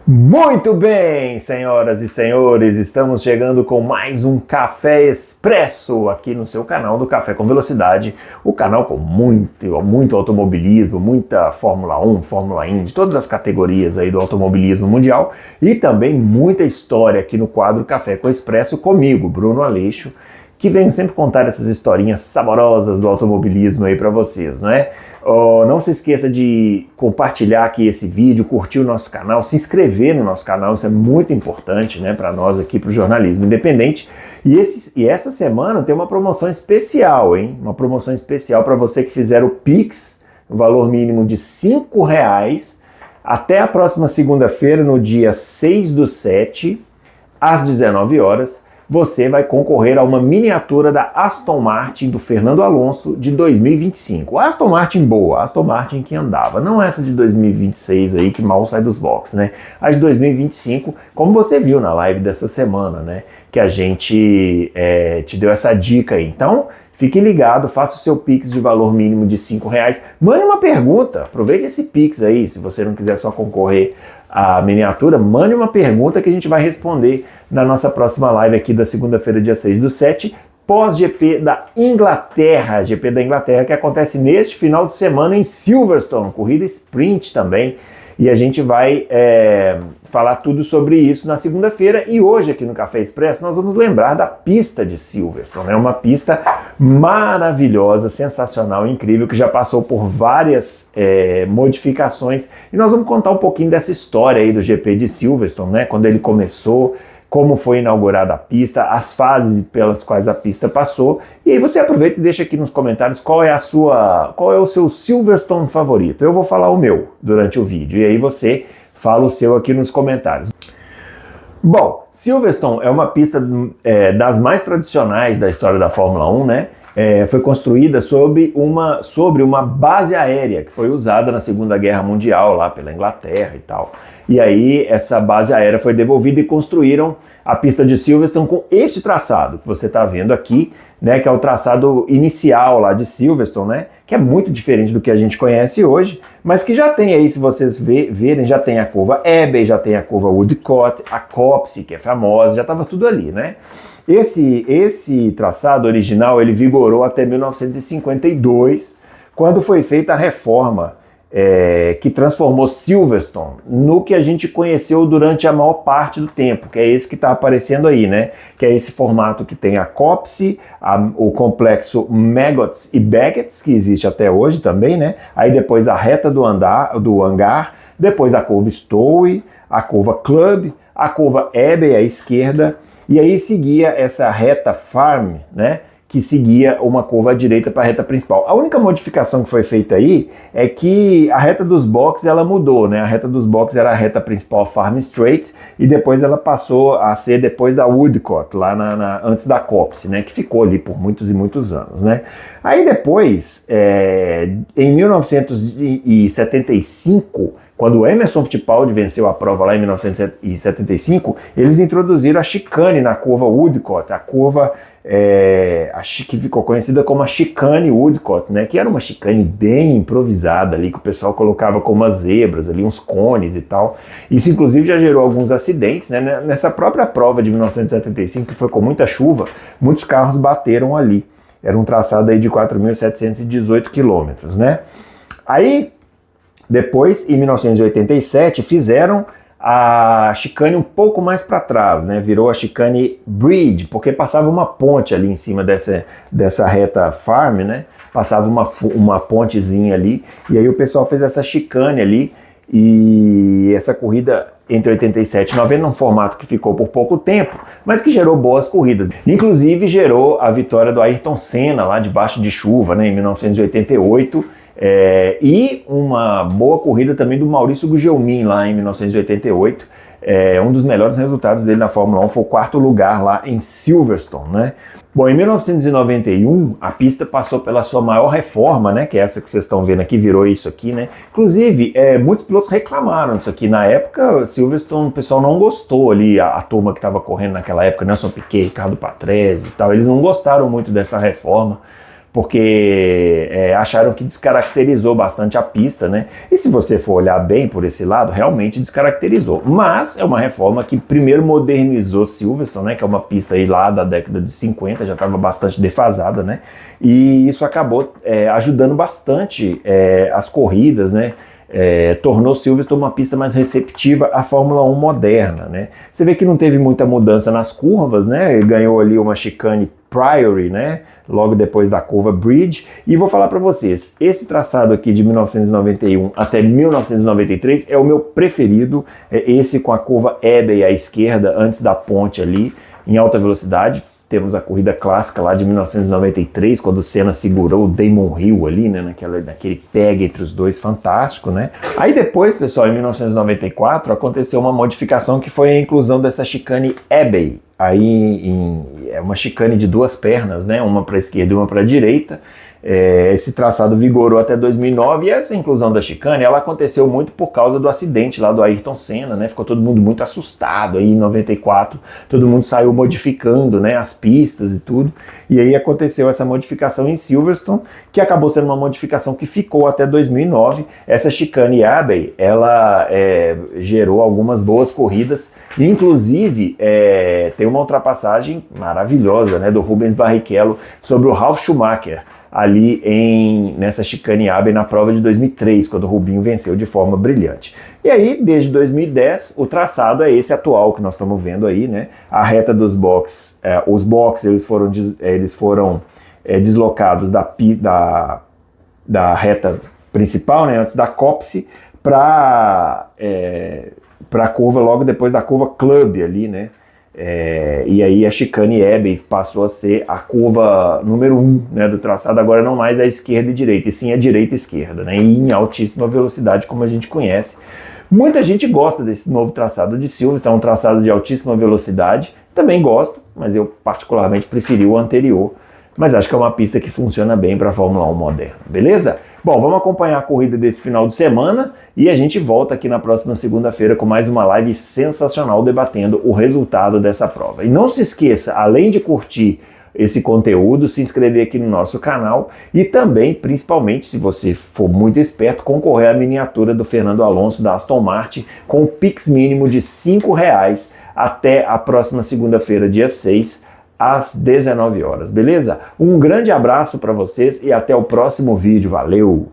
Muito bem, senhoras e senhores, estamos chegando com mais um Café Expresso aqui no seu canal do Café com Velocidade, o canal com muito automobilismo, muita Fórmula 1, Fórmula Indy, todas as categorias aí do automobilismo mundial e também muita história aqui no quadro Café com Expresso comigo, Bruno Aleixo, que venho sempre contar essas historinhas saborosas do automobilismo aí para vocês, né? Não se esqueça de compartilhar aqui esse vídeo, curtir o nosso canal, se inscrever no nosso canal, isso é muito importante, né, para nós aqui, para o jornalismo independente. E essa semana tem uma promoção especial, hein? Uma promoção especial para você que fizer o Pix, o valor mínimo de R$5, até a próxima segunda-feira, no dia 6/7, às 19 horas. Você vai concorrer a uma miniatura da Aston Martin do Fernando Alonso de 2025. A Aston Martin boa, a Aston Martin que andava, não essa de 2026 aí que mal sai dos boxes, né? A de 2025, como você viu na live dessa semana, né? Que a gente te deu essa dica aí. Então, fique ligado, faça o seu Pix de valor mínimo de R$5. Mande uma pergunta, aproveite esse Pix aí, se você não quiser só concorrer à miniatura, mande uma pergunta que a gente vai responder na nossa próxima live aqui da segunda-feira, dia 6/7, pós-GP da Inglaterra, GP da Inglaterra que acontece neste final de semana em Silverstone, corrida sprint também, e a gente vai falar tudo sobre isso na segunda-feira. E hoje aqui no Café Expresso nós vamos lembrar da pista de Silverstone, é uma pista maravilhosa, sensacional, incrível, que já passou por várias modificações, e nós vamos contar um pouquinho dessa história aí do GP de Silverstone, né, quando ele começou, como foi inaugurada a pista, as fases pelas quais a pista passou. E aí você aproveita e deixa aqui nos comentários qual é o seu Silverstone favorito. Eu vou falar o meu durante o vídeo e aí você fala o seu aqui nos comentários. Bom, Silverstone é uma pista das mais tradicionais da história da Fórmula 1, né? Foi construída sobre uma base aérea que foi usada na Segunda Guerra Mundial lá pela Inglaterra e tal. E aí essa base aérea foi devolvida e construíram a pista de Silverstone com este traçado que você está vendo aqui, né, que é o traçado inicial lá de Silverstone, né, que é muito diferente do que a gente conhece hoje, mas que já tem aí, se vocês verem, já tem a curva Abbey, já tem a curva Woodcote, a Copse, que é famosa, já estava tudo ali, né? Esse traçado original, ele vigorou até 1952, quando foi feita a reforma que transformou Silverstone no que a gente conheceu durante a maior parte do tempo, que é esse que está aparecendo aí, né? Que é esse formato que tem a Copse, o complexo Maggots e Baggots, que existe até hoje também, né? Aí depois a reta do hangar, depois a curva Stowe, a curva Club, a curva Abbey à esquerda, e aí seguia essa reta Farm, né? Que seguia uma curva à direita para a reta principal. A única modificação que foi feita aí é que a reta dos boxes ela mudou, né? A reta dos boxes era a reta principal Farm Straight e depois ela passou a ser depois da Woodcote, lá antes da Copse, né? Que ficou ali por muitos e muitos anos, né? Aí depois, em 1975, quando o Emerson Fittipaldi venceu a prova lá em 1975, eles introduziram a chicane na curva Woodcote, a curva que ficou conhecida como a chicane Woodcote, né? Que era uma chicane bem improvisada ali, que o pessoal colocava como umas zebras ali, uns cones e tal. Isso inclusive já gerou alguns acidentes, né? Nessa própria prova de 1975, que foi com muita chuva, muitos carros bateram ali. Era um traçado aí de 4.718 quilômetros, né? Aí, depois, em 1987, fizeram a chicane um pouco mais para trás, né? Virou a chicane Bridge, porque passava uma ponte ali em cima dessa reta Farm, né? Passava uma pontezinha ali, e aí o pessoal fez essa chicane ali, e essa corrida entre 87 e 90, num formato que ficou por pouco tempo, mas que gerou boas corridas. Inclusive gerou a vitória do Ayrton Senna lá debaixo de chuva, né? Em 1988, e uma boa corrida também do Maurício Gugelmin lá em 1988. Um dos melhores resultados dele na Fórmula 1 foi o 4º lugar lá em Silverstone, né? Bom, em 1991 a pista passou pela sua maior reforma, né? Que é essa que vocês estão vendo aqui, virou isso aqui, né? Inclusive, muitos pilotos reclamaram disso aqui. Na época, Silverstone, o pessoal não gostou ali, a turma que estava correndo naquela época, Nelson Piquet, Ricardo Patrese e tal, eles não gostaram muito dessa reforma, porque acharam que descaracterizou bastante a pista, né? E se você for olhar bem por esse lado, realmente descaracterizou. Mas é uma reforma que primeiro modernizou Silverstone, né? Que é uma pista aí lá da década de 50, já estava bastante defasada, né? E isso acabou ajudando bastante as corridas, né? Tornou Silverstone uma pista mais receptiva à Fórmula 1 moderna, né? Você vê que não teve muita mudança nas curvas, né? Ele ganhou ali uma chicane Priory, né? Logo depois da curva Bridge. E vou falar para vocês, esse traçado aqui de 1991 até 1993 é o meu preferido, esse com a curva Abbey à esquerda, antes da ponte ali, em alta velocidade. Temos a corrida clássica lá de 1993, quando o Senna segurou o Damon Hill ali, né, naquele pega entre os dois, fantástico, né? Aí depois, pessoal, em 1994, aconteceu uma modificação que foi a inclusão dessa chicane Abbey. Aí é uma chicane de duas pernas, né, uma para a esquerda e uma para a direita. Esse traçado vigorou até 2009 e essa inclusão da chicane, ela aconteceu muito por causa do acidente lá do Ayrton Senna, né? Ficou todo mundo muito assustado aí em 94, todo mundo saiu modificando, né, as pistas e tudo, e aí aconteceu essa modificação em Silverstone, que acabou sendo uma modificação que ficou até 2009. Essa chicane Abbey, ela gerou algumas boas corridas, inclusive tem uma ultrapassagem maravilhosa, né, do Rubens Barrichello sobre o Ralf Schumacher, ali nessa chicane Abbey na prova de 2003, quando o Rubinho venceu de forma brilhante. E aí, desde 2010, o traçado é esse atual que nós estamos vendo aí, né? A reta dos boxes, os boxes eles foram deslocados da reta principal, né, antes da cópice, para a curva logo depois da curva Club ali, né? E aí a chicane Abbey passou a ser a curva número 1, né, do traçado, agora não mais a esquerda e direita, e sim a direita e esquerda, né, e em altíssima velocidade, como a gente conhece. Muita gente gosta desse novo traçado de Silverstone, é um traçado de altíssima velocidade, também gosto, mas eu particularmente preferi o anterior, mas acho que é uma pista que funciona bem para a Fórmula 1 moderna, beleza? Bom, vamos acompanhar a corrida desse final de semana e a gente volta aqui na próxima segunda-feira com mais uma live sensacional debatendo o resultado dessa prova. E não se esqueça, além de curtir esse conteúdo, se inscrever aqui no nosso canal e também, principalmente, se você for muito esperto, concorrer à miniatura do Fernando Alonso da Aston Martin com um Pix mínimo de R$5 até a próxima segunda-feira, dia 6, às 19 horas, beleza? Um grande abraço para vocês e até o próximo vídeo. Valeu!